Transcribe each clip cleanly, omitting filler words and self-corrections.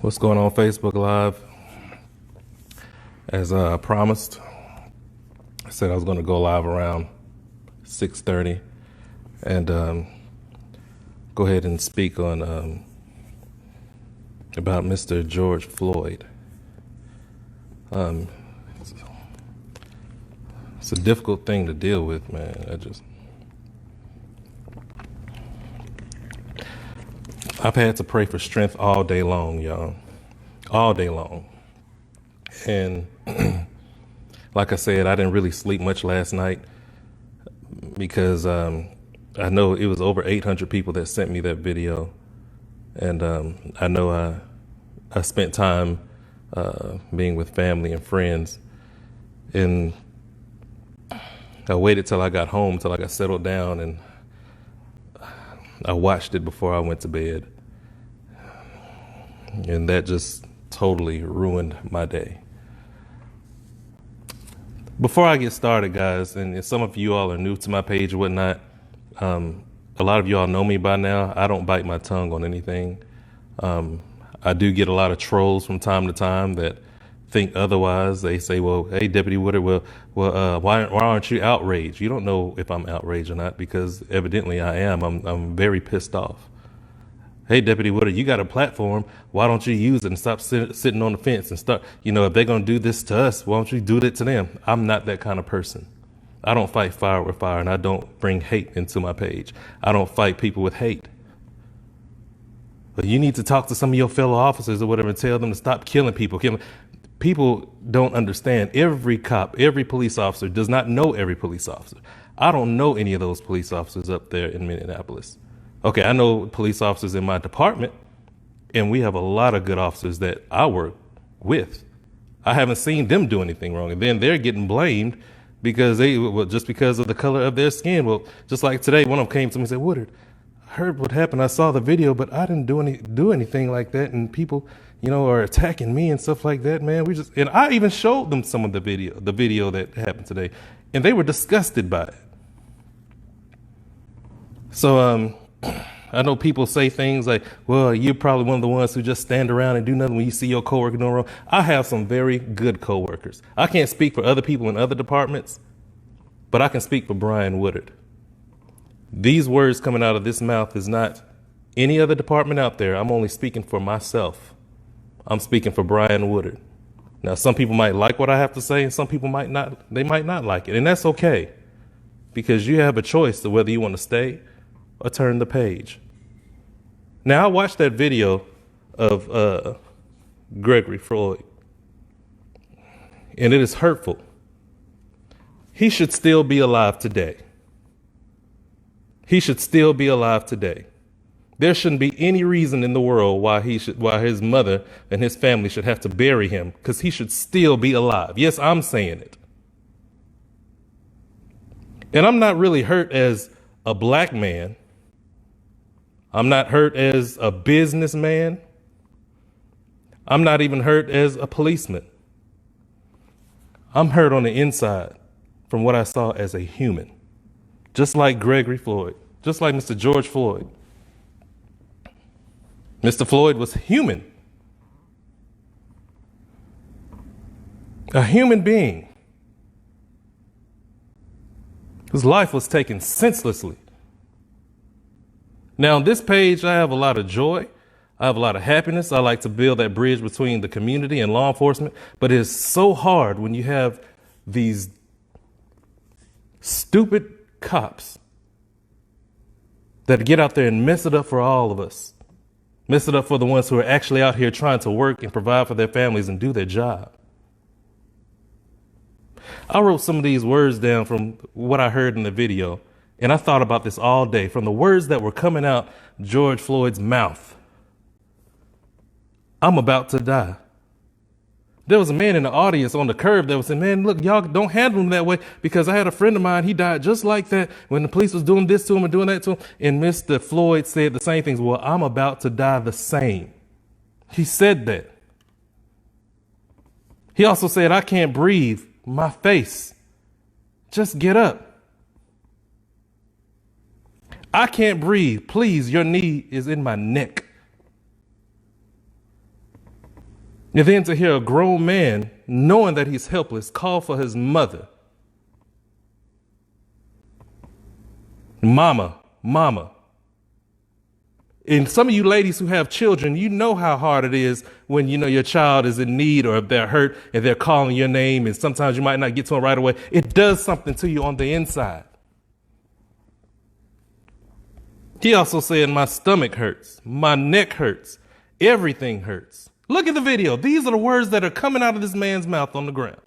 What's going on Facebook Live? As I promised, I said I was going to go live around 6:30 and go ahead and speak on about Mr. George Floyd. It's a difficult thing to deal with, man. I've had to pray for strength all day long, y'all. All day long. And like I said, I didn't really sleep much last night because I know it was over 800 people that sent me that video. And I know I spent time being with family and friends. And I waited till I got home, till I got settled down, and I watched it before I went to bed. And that just totally ruined my day. Before I get started, guys, and some of you all are new to my page or whatnot, a lot of you all know me by now. I don't bite my tongue on anything. I do get a lot of trolls from time to time that think otherwise. They say, well, hey, Deputy Woodard, why aren't you outraged? You don't know if I'm outraged or not, because evidently I am. I'm very pissed off. Hey, Deputy Woodard, you got a platform. Why don't you use it and stop sitting on the fence and start, if they're going to do this to us, why don't you do it to them? I'm not that kind of person. I don't fight fire with fire, and I don't bring hate into my page. I don't fight people with hate. But you need to talk to some of your fellow officers or whatever and tell them to stop killing people. People don't understand. Every cop, every police officer does not know every police officer. I don't know any of those police officers up there in Minneapolis. Okay, I know police officers in my department, and we have a lot of good officers that I work with. I haven't seen them do anything wrong, and then they're getting blamed because just because of the color of their skin. Well, just like today, one of them came to me and said, Woodard, I heard what happened. I saw the video, but I didn't do anything like that, and people, are attacking me and stuff like that, man. And I even showed them some of the video that happened today, and they were disgusted by it. So, I know people say things like, well, you're probably one of the ones who just stand around and do nothing when you see your coworker doing wrong. I have some very good coworkers. I can't speak for other people in other departments, but I can speak for Brian Woodard. These words coming out of this mouth is not any other department out there. I'm only speaking for myself. I'm speaking for Brian Woodard. Now, some people might like what I have to say, and some people might not. They might not like it, and that's okay, because you have a choice of whether you want to stay or turn the page. Now, I watched that video of Gregory Floyd, and it is hurtful. He should still be alive today. He should still be alive today. There shouldn't be any reason in the world why his mother and his family should have to bury him, because he should still be alive. Yes, I'm saying it. And I'm not really hurt as a black man. I'm not hurt as a businessman. I'm not even hurt as a policeman. I'm hurt on the inside from what I saw as a human. Just like Gregory Floyd, just like Mr. George Floyd. Mr. Floyd was human. A human being whose life was taken senselessly. Now, on this page, I have a lot of joy. I have a lot of happiness. I like to build that bridge between the community and law enforcement. But it's so hard when you have these stupid cops that get out there and mess it up for all of us. Mess it up for the ones who are actually out here trying to work and provide for their families and do their job. I wrote some of these words down from what I heard in the video. And I thought about this all day, from the words that were coming out George Floyd's mouth. I'm about to die. There was a man in the audience on the curb that was saying, man, look, y'all don't handle him that way, because I had a friend of mine, he died just like that when the police was doing this to him and doing that to him. And Mr. Floyd said the same things. Well, I'm about to die the same. He said that. He also said, I can't breathe. My face. Just get up. I can't breathe. Please, your knee is in my neck. And then to hear a grown man, knowing that he's helpless, call for his mother. Mama, mama. And some of you ladies who have children, you know how hard it is when you know your child is in need or if they're hurt and they're calling your name and sometimes you might not get to them right away. It does something to you on the inside. He also said, my stomach hurts, my neck hurts, everything hurts. Look at the video. These are the words that are coming out of this man's mouth on the ground.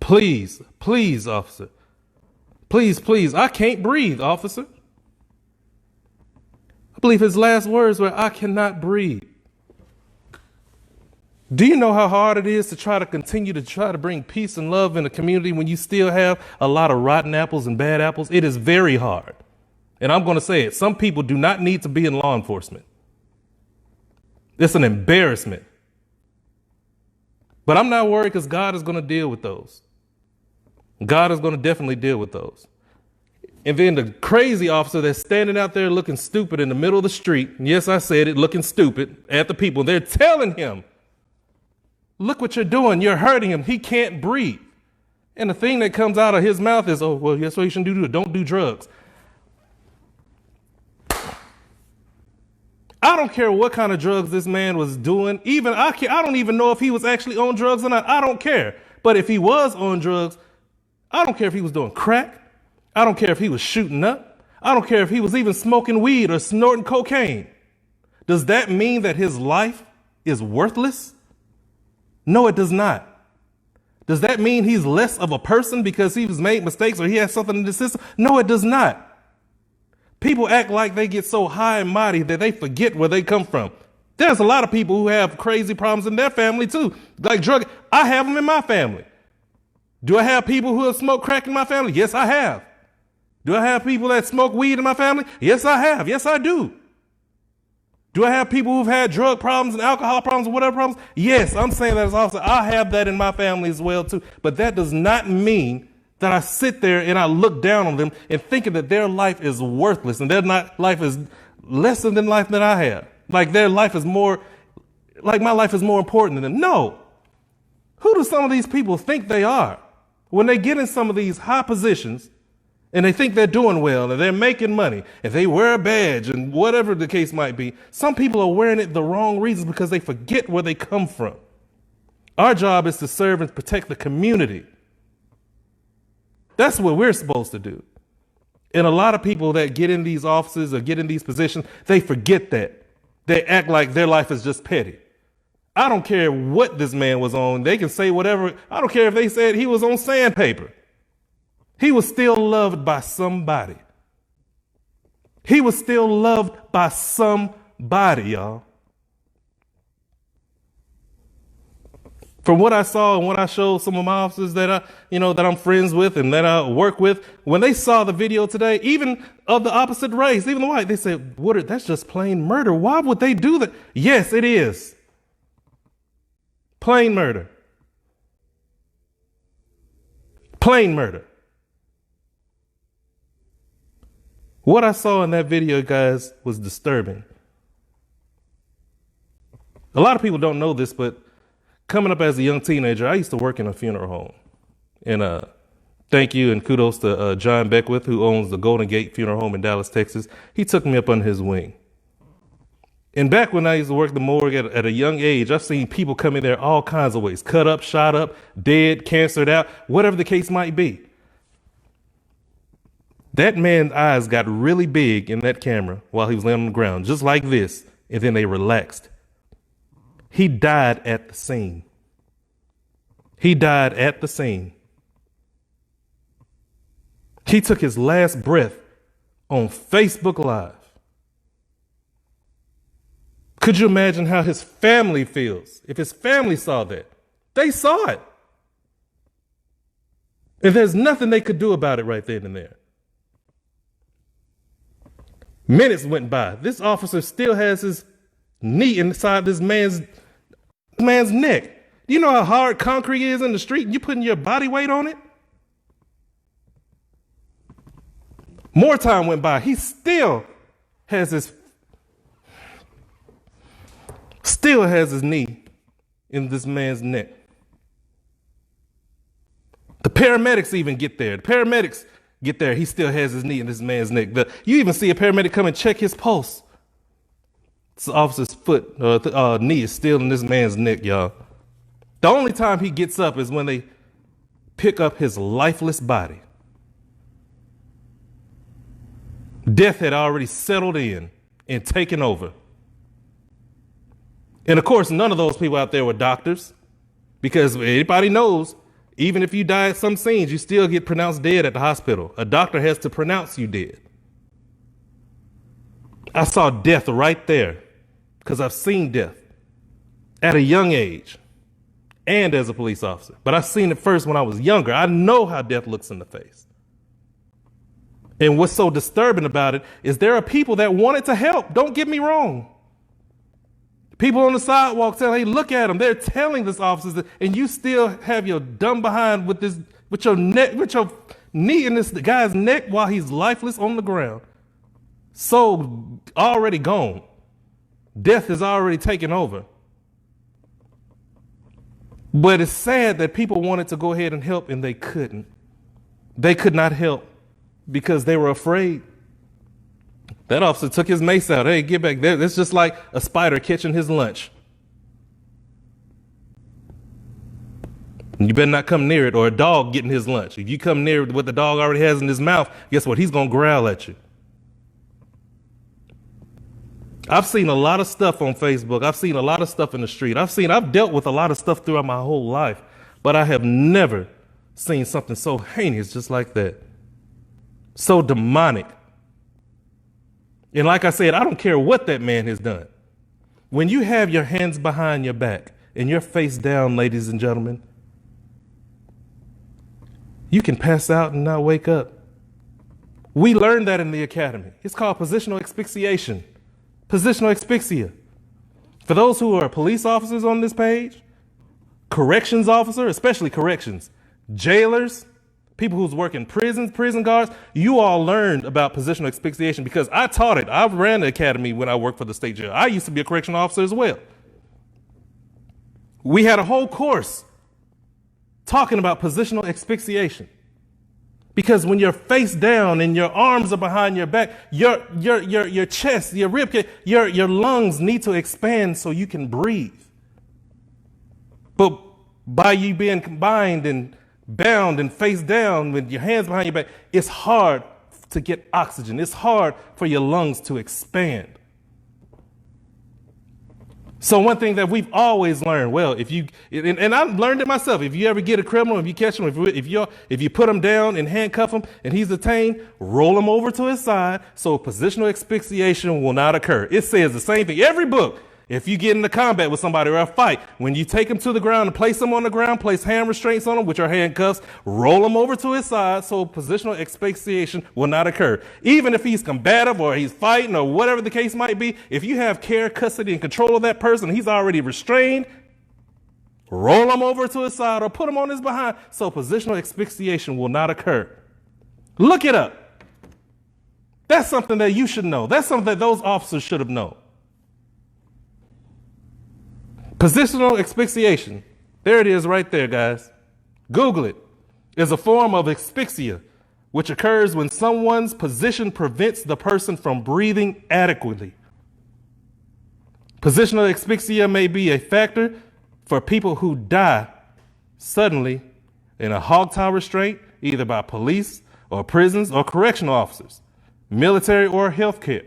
Please, please, officer. Please, please. I can't breathe, officer. I believe his last words were, I cannot breathe. Do you know how hard it is to try to bring peace and love in a community when you still have a lot of rotten apples and bad apples? It is very hard. And I'm going to say it. Some people do not need to be in law enforcement. It's an embarrassment. But I'm not worried because God is going to deal with those. God is going to definitely deal with those. And then the crazy officer that's standing out there looking stupid in the middle of the street. Yes, I said it, looking stupid at the people. They're telling him, look what you're doing. You're hurting him. He can't breathe. And the thing that comes out of his mouth is, oh, well, that's what you shouldn't do. Don't do drugs. I don't care what kind of drugs this man was doing. I don't even know if he was actually on drugs or not. I don't care. But if he was on drugs, I don't care if he was doing crack. I don't care if he was shooting up. I don't care if he was even smoking weed or snorting cocaine. Does that mean that his life is worthless? No, it does not. Does that mean he's less of a person because he's made mistakes or he has something in the system? No, it does not. People act like they get so high and mighty that they forget where they come from. There's a lot of people who have crazy problems in their family too, like drug. I have them in my family. Do I have people who have smoked crack in my family? Yes, I have. Do I have people that smoke weed in my family? Yes, I have. Yes, I do. Do I have people who've had drug problems and alcohol problems or whatever problems? Yes, I'm saying that as an officer. I have that in my family as well too. But that does not mean that I sit there and I look down on them and thinking that their life is worthless and life is lesser than life that I have. Like their life is more, like my life is more important than them. No. Who do some of these people think they are? When they get in some of these high positions and they think they're doing well and they're making money and they wear a badge and whatever the case might be, some people are wearing it the wrong reasons because they forget where they come from. Our job is to serve and protect the community. That's what we're supposed to do. And a lot of people that get in these offices or get in these positions, they forget that. They act like their life is just petty. I don't care what this man was on. They can say whatever. I don't care if they said he was on sandpaper. He was still loved by somebody. He was still loved by somebody, y'all. From what I saw and what I showed some of my officers that I'm friends with and that I work with, when they saw the video today, even of the opposite race, even the white, they said, Woodard, that's just plain murder. Why would they do that? Yes, it is. Plain murder. Plain murder. What I saw in that video, guys, was disturbing. A lot of people don't know this, but coming up as a young teenager, I used to work in a funeral home. And thank you and kudos to John Beckwith, who owns the Golden Gate Funeral Home in Dallas, Texas. He took me up under his wing. And back when I used to work the morgue at a young age, I've seen people come in there all kinds of ways, cut up, shot up, dead, cancered out, whatever the case might be. That man's eyes got really big in that camera while he was laying on the ground, just like this, and then they relaxed. He died at the scene. He died at the scene. He took his last breath on Facebook Live. Could you imagine how his family feels if his family saw that? They saw it. And there's nothing they could do about it right then and there. Minutes went by. This officer still has his knee inside this man's neck. Do you know how hard concrete is in the street and you're putting your body weight on it? More time went by. He still has his knee in this man's neck. The paramedics even get there. The paramedics get there. He still has his knee in this man's neck. You even see a paramedic come and check his pulse. This officer's foot or knee is still in this man's neck, y'all. The only time he gets up is when they pick up his lifeless body. Death had already settled in and taken over. And of course, none of those people out there were doctors, because anybody knows, even if you die at some scenes, you still get pronounced dead at the hospital. A doctor has to pronounce you dead. I saw death right there because I've seen death at a young age and as a police officer. But I've seen it first when I was younger. I know how death looks in the face. And what's so disturbing about it is there are people that wanted to help. Don't get me wrong. People on the sidewalk tell, hey, look at them. They're telling this officer that, and you still have your dumb behind with your knee in this guy's neck while he's lifeless on the ground. So already gone. Death is already taken over. But it's sad that people wanted to go ahead and help and they couldn't. They could not help because they were afraid. That officer took his mace out. Hey, get back there. It's just like a spider catching his lunch. You better not come near it, or a dog getting his lunch. If you come near what the dog already has in his mouth, guess what? He's going to growl at you. I've seen a lot of stuff on Facebook. I've seen a lot of stuff in the street. I've dealt with a lot of stuff throughout my whole life, but I have never seen something so heinous just like that. So demonic. And like I said, I don't care what that man has done. When you have your hands behind your back and your face down, ladies and gentlemen, you can pass out and not wake up. We learned that in the academy. It's called positional asphyxiation. Positional asphyxia. For those who are police officers on this page, corrections officer, especially corrections, jailers, people who's working prisons, prison guards, you all learned about positional asphyxiation because I taught it. I ran the academy when I worked for the state jail. I used to be a correctional officer as well. We had a whole course talking about positional asphyxiation. Because when you're face down and your arms are behind your back, your chest, your rib cage, your lungs need to expand so you can breathe. But by you being combined and bound and face down with your hands behind your back, it's hard to get oxygen. It's hard for your lungs to expand. So one thing that we've always learned, well, and I've learned it myself, if you ever get a criminal, if you catch him, if you put him down and handcuff him and he's detained, roll him over to his side so positional asphyxiation will not occur. It says the same thing. Every book, if you get into combat with somebody or a fight, when you take him to the ground and place him on the ground, place hand restraints on him, which are handcuffs, roll him over to his side so positional asphyxiation will not occur. Even if he's combative or he's fighting or whatever the case might be, if you have care, custody, and control of that person, he's already restrained, roll him over to his side or put him on his behind so positional asphyxiation will not occur. Look it up. That's something that you should know. That's something that those officers should have known. Positional asphyxiation, there it is right there, guys. Google it. Is a form of asphyxia, which occurs when someone's position prevents the person from breathing adequately. Positional asphyxia may be a factor for people who die suddenly in a hogtie restraint, either by police or prisons or correctional officers, military or healthcare.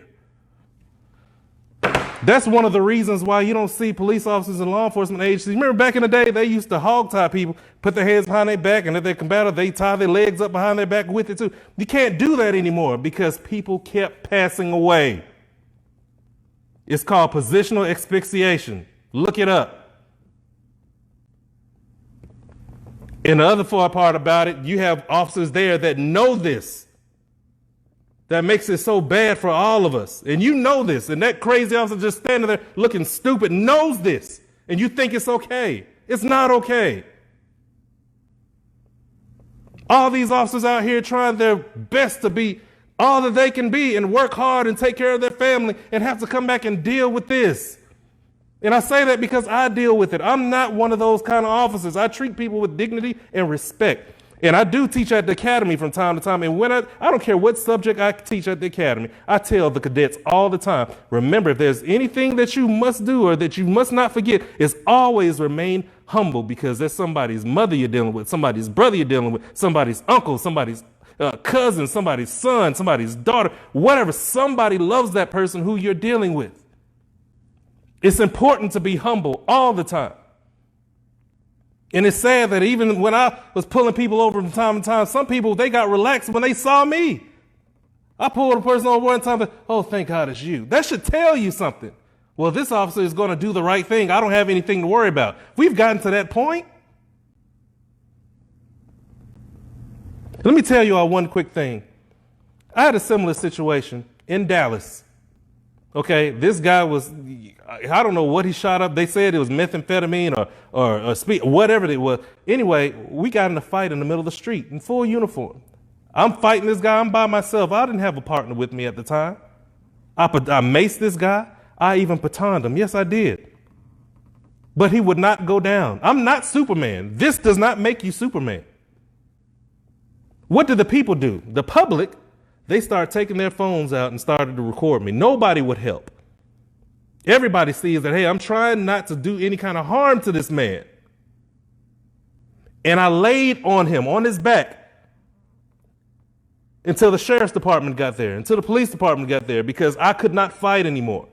That's one of the reasons why you don't see police officers and law enforcement agencies. Remember back in the day, they used to hog tie people, put their hands behind their back, and if they're combative, they tie their legs up behind their back with it too. You can't do that anymore because people kept passing away. It's called positional asphyxiation. Look it up. And the other part about it, you have officers there that know this. That makes it so bad for all of us. And you know this. And that crazy officer just standing there looking stupid knows this. And you think it's okay. It's not okay. All these officers out here trying their best to be all that they can be and work hard and take care of their family and have to come back and deal with this. And I say that because I deal with it. I'm not one of those kind of officers. I treat people with dignity and respect. And I do teach at the academy from time to time. And when I don't care what subject I teach at the academy, I tell the cadets all the time, remember, if there's anything that you must do or that you must not forget, is always remain humble, because there's somebody's mother you're dealing with, somebody's brother you're dealing with, somebody's uncle, somebody's cousin, somebody's son, somebody's daughter, whatever. Somebody loves that person who you're dealing with. It's important to be humble all the time. And it's sad that even when I was pulling people over from time to time, some people, they got relaxed when they saw me. I pulled a person over one time, oh, thank God it's you. That should tell you something. Well, this officer is going to do the right thing. I don't have anything to worry about. We've gotten to that point. Let me tell you all one quick thing. I had a similar situation in Dallas. Okay, this guy was, I don't know what he shot up. They said it was methamphetamine or speed, whatever it was. Anyway, we got in a fight in the middle of the street in full uniform. I'm fighting this guy. I'm by myself. I didn't have a partner with me at the time. I maced this guy. I even batoned him. Yes, I did. But he would not go down. I'm not Superman. This does not make you Superman. What did the people do? The public, they started taking their phones out and started to record me. Nobody would help. Everybody sees that, hey, I'm trying not to do any kind of harm to this man. And I laid on him, on his back, until the sheriff's department got there, until the police department got there, because I could not fight anymore.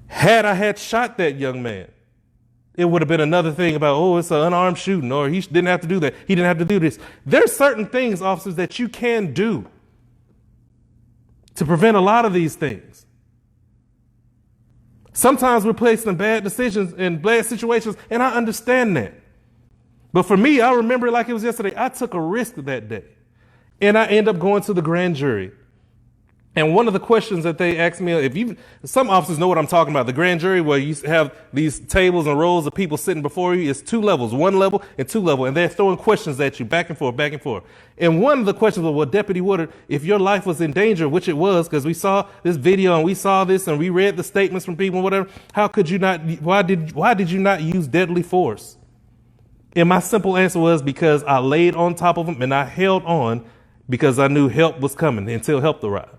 Had I had shot that young man, it would have been another thing about, oh, it's an unarmed shooting, or he didn't have to do that. He didn't have to do this. There's certain things, officers, that you can do to prevent a lot of these things. Sometimes we're placed in bad decisions and bad situations, and I understand that. But for me, I remember it like it was yesterday. I took a risk that day, and I ended up going to the grand jury. And one of the questions that they asked me, some officers know what I'm talking about. The grand jury, where you have these tables and rows of people sitting before you, it's two levels, one level and two level, and they're throwing questions at you back and forth, back and forth. And one of the questions was, well, Deputy Woodard, if your life was in danger, which it was, because we saw this video and we saw this and we read the statements from people and whatever, how could you not, why did you not use deadly force? And my simple answer was, because I laid on top of him and I held on because I knew help was coming until help arrived.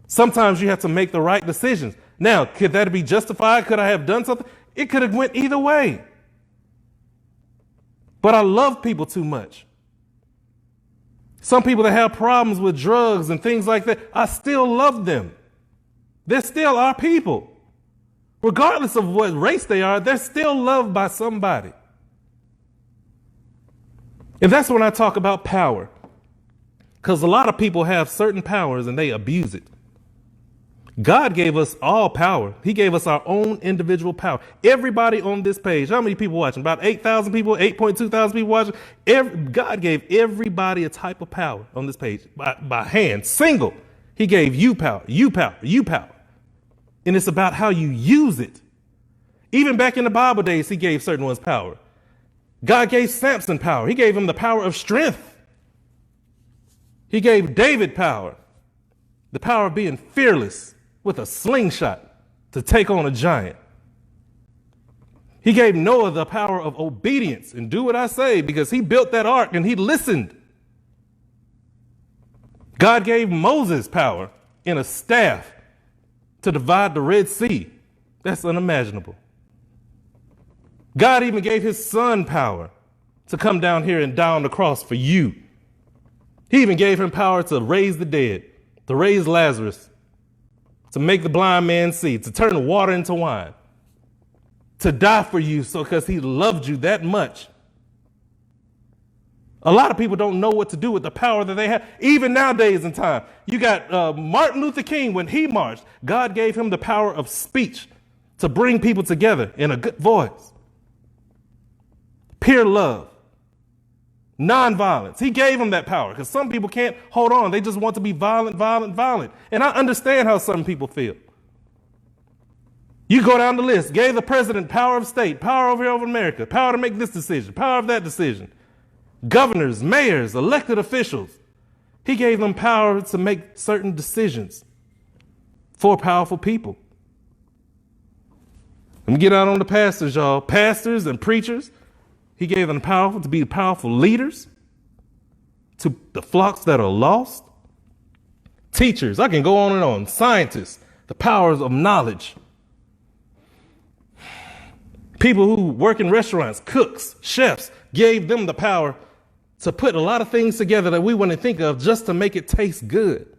Sometimes you have to make the right decisions. Now, could that be justified? Could I have done something? It could have went either way. But I love people too much. Some people that have problems with drugs and things like that, I still love them. They're still our people. Regardless of what race they are, they're still loved by somebody. And that's when I talk about power. Because a lot of people have certain powers and they abuse it. God gave us all power. He gave us our own individual power. Everybody on this page, how many people watching? About 8,000 people, 8.2 thousand people watching. God gave everybody a type of power on this page by hand, single. He gave you power, you power, you power. And it's about how you use it. Even back in the Bible days, he gave certain ones power. God gave Samson power. He gave him the power of strength. He gave David power, the power of being fearless with a slingshot to take on a giant. He gave Noah the power of obedience and do what I say, because he built that ark and he listened. God gave Moses power in a staff to divide the Red Sea. That's unimaginable. God even gave his son power to come down here and die on the cross for you. He even gave him power to raise the dead, to raise Lazarus, to make the blind man see, to turn water into wine, to die for you, so because he loved you that much. A lot of people don't know what to do with the power that they have. Even nowadays in time, you got Martin Luther King, when he marched, God gave him the power of speech to bring people together in a good voice. Pure love, nonviolence. He gave him that power, because some people can't hold on. They just want to be violent, violent, violent. And I understand how some people feel. You go down the list, gave the president power of state, power over America, power to make this decision, power of that decision. Governors, mayors, elected officials. He gave them power to make certain decisions for powerful people. Let me get out on the pastors, y'all. Pastors and preachers. He gave them powerful to be powerful leaders to the flocks that are lost. Teachers, I can go on and on. Scientists, the powers of knowledge. People who work in restaurants, cooks, chefs, gave them the power to put a lot of things together that we wouldn't think of just to make it taste good.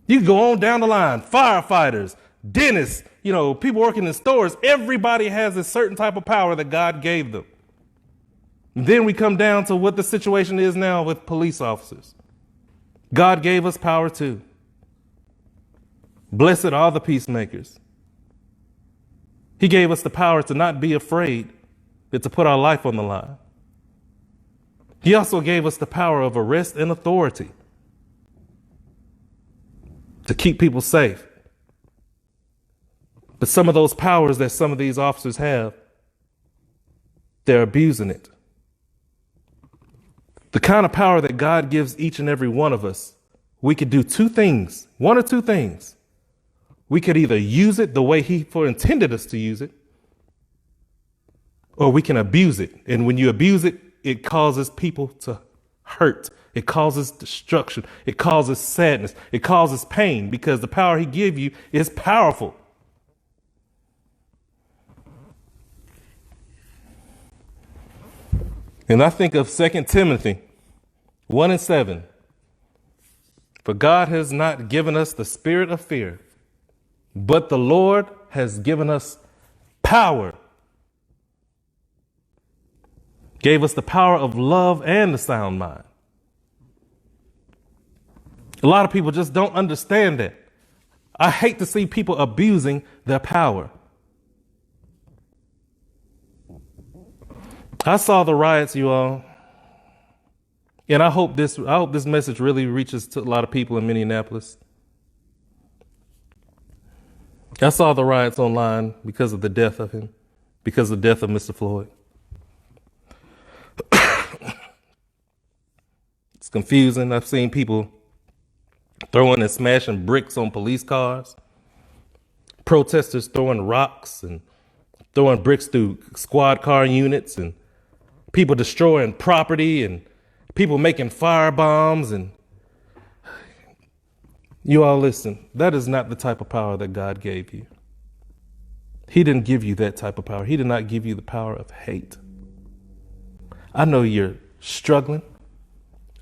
You can go on down the line. Firefighters, dentists, people working in stores. Everybody has a certain type of power that God gave them. Then we come down to what the situation is now with police officers. God gave us power too. Blessed are the peacemakers. He gave us the power to not be afraid, but to put our life on the line. He also gave us the power of arrest and authority to keep people safe. But some of those powers that some of these officers have, they're abusing it. The kind of power that God gives each and every one of us, we could do two things, one or two things. We could either use it the way He intended us to use it, or we can abuse it. And when you abuse it, it causes people to hurt. It causes destruction. It causes sadness. It causes pain, because the power He gave you is powerful. And I think of 2 Timothy 1:7. For God has not given us the spirit of fear, but the Lord has given us power. Gave us the power of love and the sound mind. A lot of people just don't understand that. I hate to see people abusing their power. I saw the riots, you all, and I hope this message really reaches to a lot of people in Minneapolis. I saw the riots online because of the death of him, because of the death of Mr. Floyd. It's confusing. I've seen people throwing and smashing bricks on police cars, protesters throwing rocks and throwing bricks through squad car units, and people destroying property and people making fire bombs. And you all listen, that is not the type of power that God gave you. He didn't give you that type of power. He did not give you the power of hate. I know you're struggling.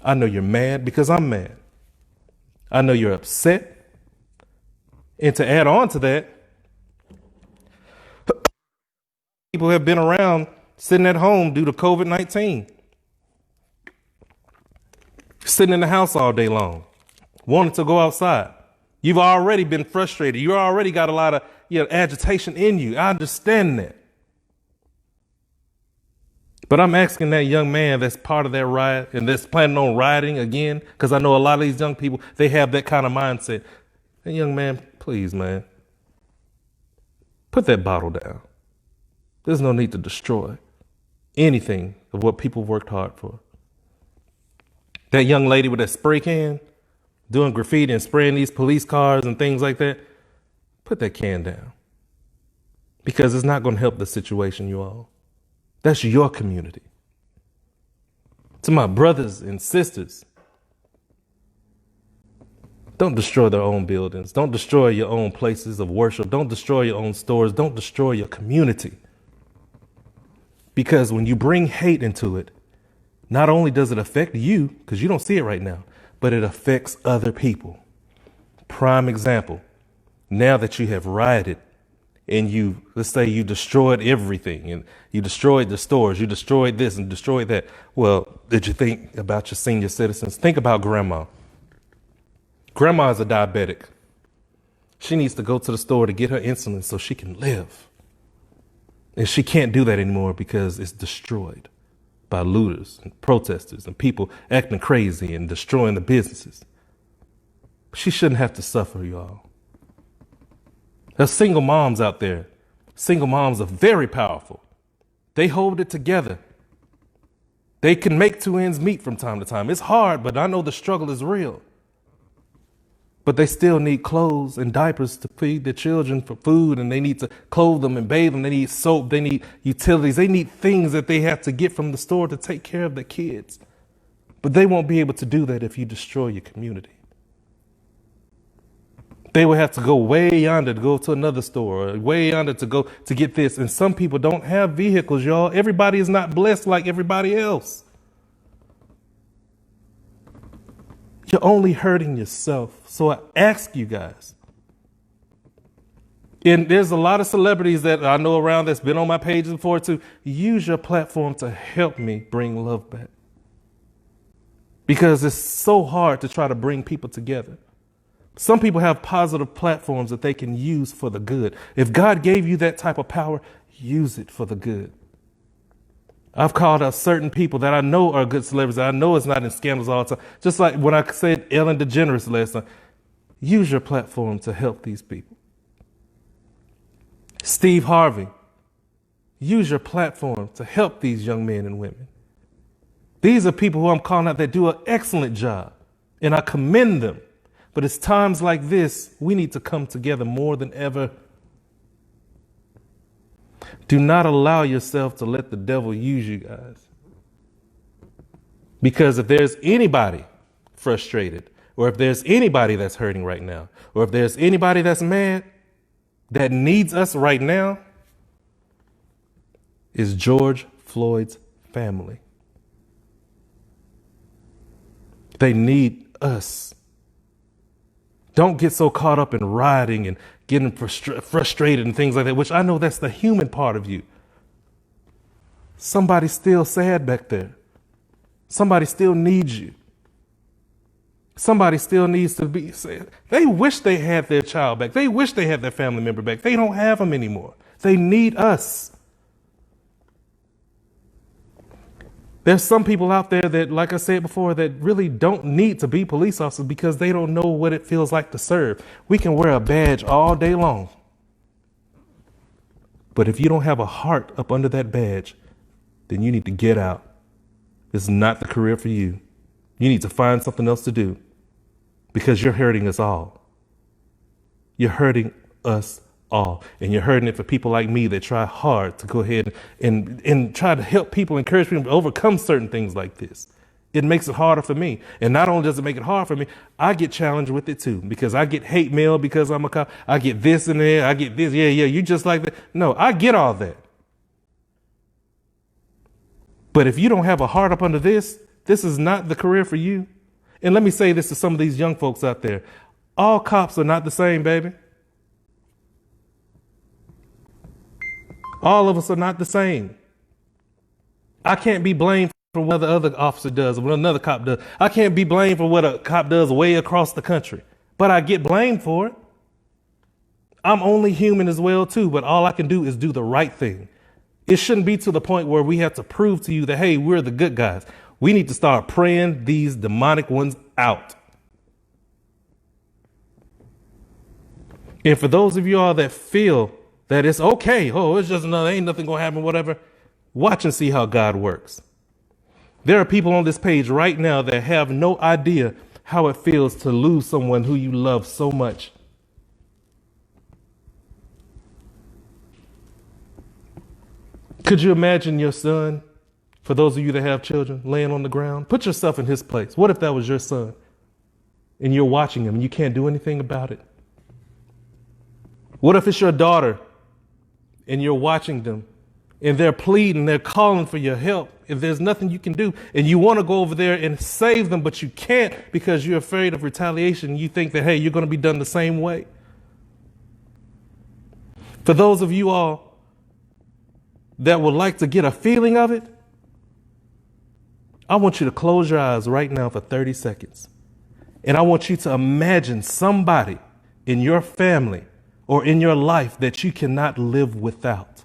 I know you're mad, because I'm mad. I know you're upset. And to add on to that, people have been around sitting at home due to COVID-19, sitting in the house all day long, wanting to go outside. You've already been frustrated. You already got a lot of agitation in you. I understand that. But I'm asking that young man that's part of that riot and that's planning on rioting again, because I know a lot of these young people, they have that kind of mindset. Hey, young man, please, man, put that bottle down. There's no need to destroy anything of what people worked hard for. That young lady with that spray can doing graffiti and spraying these police cars and things like that, put that can down, because it's not going to help the situation, you all. That's your community. To my brothers and sisters, don't destroy their own buildings. Don't destroy your own places of worship. Don't destroy your own stores. Don't destroy your community. Because when you bring hate into it, not only does it affect you, because you don't see it right now, but it affects other people. Prime example, now that you have rioted and let's say you destroyed everything, and you destroyed the stores, you destroyed this and destroyed that. Well, did you think about your senior citizens? Think about grandma. Grandma is a diabetic. She needs to go to the store to get her insulin so she can live. And she can't do that anymore because it's destroyed by looters and protesters and people acting crazy and destroying the businesses. She shouldn't have to suffer, y'all. There's single moms out there. Single moms are very powerful. They hold it together. They can make two ends meet from time to time. It's hard, but I know the struggle is real. but they still need clothes and diapers to feed their children, for food, and they need to clothe them and bathe them. They need soap. They need utilities. They need things that they have to get from the store to take care of their kids. But they won't be able to do that if you destroy your community. They will have to go way yonder to go to another store, or way yonder to go to get this. And some people don't have vehicles, y'all. Everybody is not blessed like everybody else. You're only hurting yourself. So I ask you guys, and there's a lot of celebrities that I know around that's been on my page before too, use your platform to help me bring love back. Because it's so hard to try to bring people together. Some people have positive platforms that they can use for the good. If God gave you that type of power, use it for the good. I've called out certain people that I know are good celebrities. I know it's not in scandals all the time. Just like when I said Ellen DeGeneres last time, use your platform to help these people. Steve Harvey, use your platform to help these young men and women. These are people who I'm calling out that do an excellent job, and I commend them. But it's times like this, we need to come together more than ever. Do not allow yourself to let the devil use you guys. Because if there's anybody frustrated, or if there's anybody that's hurting right now, or if there's anybody that's mad that needs us right now, is George Floyd's family. They need us. Don't get so caught up in rioting and getting frustrated and things like that, which I know that's the human part of you. Somebody's still sad back there. Somebody still needs you. Somebody still needs to be sad. They wish they had their child back. They wish they had their family member back. They don't have them anymore. They need us. There's some people out there that, like I said before, that really don't need to be police officers because they don't know what it feels like to serve. We can wear a badge all day long. But if you don't have a heart up under that badge, then you need to get out. It's not the career for you. You need to find something else to do because you're hurting us all. You're hurting us all. And you're hurting it for people like me that try hard to go ahead and try to help people, encourage people to overcome certain things like this. It makes it harder for me. And not only does it make it hard for me, I get challenged with it too, because I get hate mail because I'm a cop. I get this in there. I get this. Yeah, you just like that. No, I get all that. But if you don't have a heart up under this, this is not the career for you. And let me say this to some of these young folks out there. All cops are not the same, baby. All of us are not the same. I can't be blamed for what the other officer does or what another cop does. I can't be blamed for what a cop does way across the country, but I get blamed for it. I'm only human as well too, but all I can do is do the right thing. It shouldn't be to the point where we have to prove to you that, hey, we're the good guys. We need to start praying these demonic ones out. And for those of you all that feel that it's okay, oh, it's just another, ain't nothing gonna happen, whatever, watch and see how God works. There are people on this page right now that have no idea how it feels to lose someone who you love so much. Could you imagine your son, for those of you that have children, laying on the ground? Put yourself in his place. What if that was your son and you're watching him and you can't do anything about it? What if it's your daughter and you're watching them and they're pleading, they're calling for your help, if there's nothing you can do and you want to go over there and save them, but you can't because you're afraid of retaliation? You think that, hey, you're going to be done the same way. For those of you all that would like to get a feeling of it, I want you to close your eyes right now for 30 seconds. And I want you to imagine somebody in your family or in your life that you cannot live without.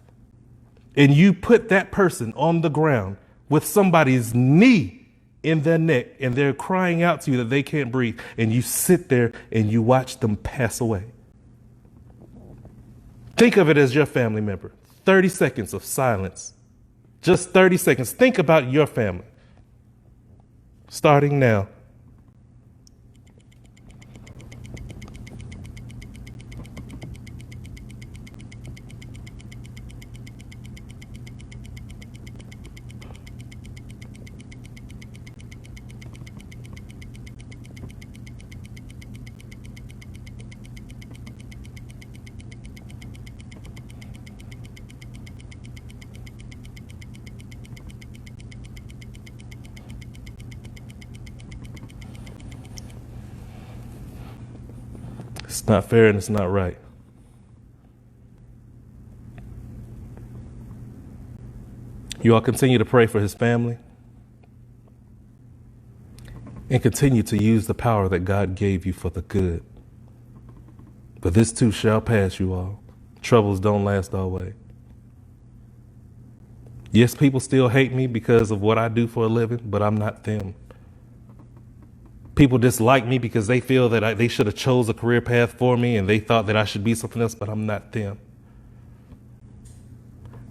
And you put that person on the ground with somebody's knee in their neck and they're crying out to you that they can't breathe. And you sit there and you watch them pass away. Think of it as your family member. 30 seconds of silence. Just 30 seconds. Think about your family. Starting now. It's not fair and it's not right. You all continue to pray for his family and continue to use the power that God gave you for the good. But this too shall pass, you all. Troubles don't last always. Yes, people still hate me because of what I do for a living, but I'm not them. People dislike me because they feel that they should have chose a career path for me and they thought that I should be something else, but I'm not them.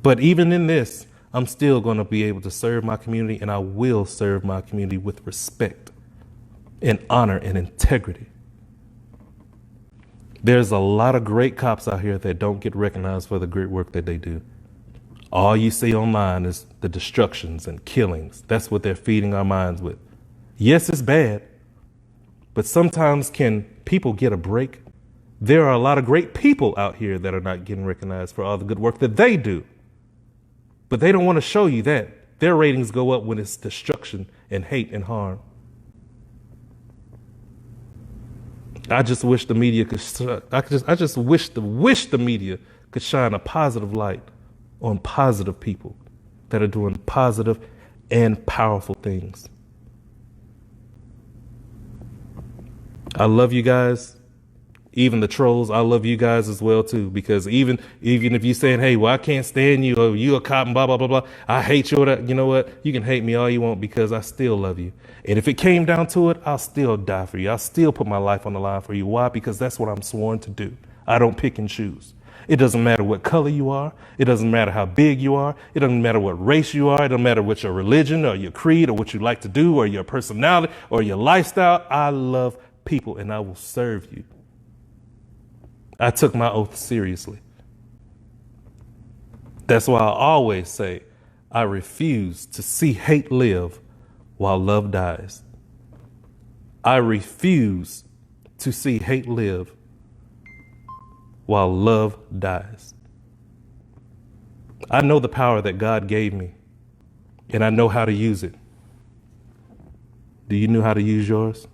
But even in this, I'm still going to be able to serve my community, and I will serve my community with respect and honor and integrity. There's a lot of great cops out here that don't get recognized for the great work that they do. All you see online is the destructions and killings. That's what they're feeding our minds with. Yes, it's bad, but sometimes can people get a break? There are a lot of great people out here that are not getting recognized for all the good work that they do. But they don't want to show you that. Their ratings go up when it's destruction and hate and harm. I just wish the media could. I just wish the media could shine a positive light on positive people that are doing positive and powerful things. I love you guys. Even the trolls, I love you guys as well too, because even if you're saying, hey, well, I can't stand you, or you a cop and blah, blah, blah, blah, I hate you, you know what? You can hate me all you want because I still love you. And if it came down to it, I'll still die for you. I'll still put my life on the line for you. Why? Because that's what I'm sworn to do. I don't pick and choose. It doesn't matter what color you are. It doesn't matter how big you are. It doesn't matter what race you are. It doesn't matter what your religion or your creed or what you like to do or your personality or your lifestyle. I love people and I will serve you. I took my oath seriously. That's why I always say I refuse to see hate live while love dies. I refuse to see hate live while love dies. I know the power that God gave me, and I know how to use it. Do you know how to use yours?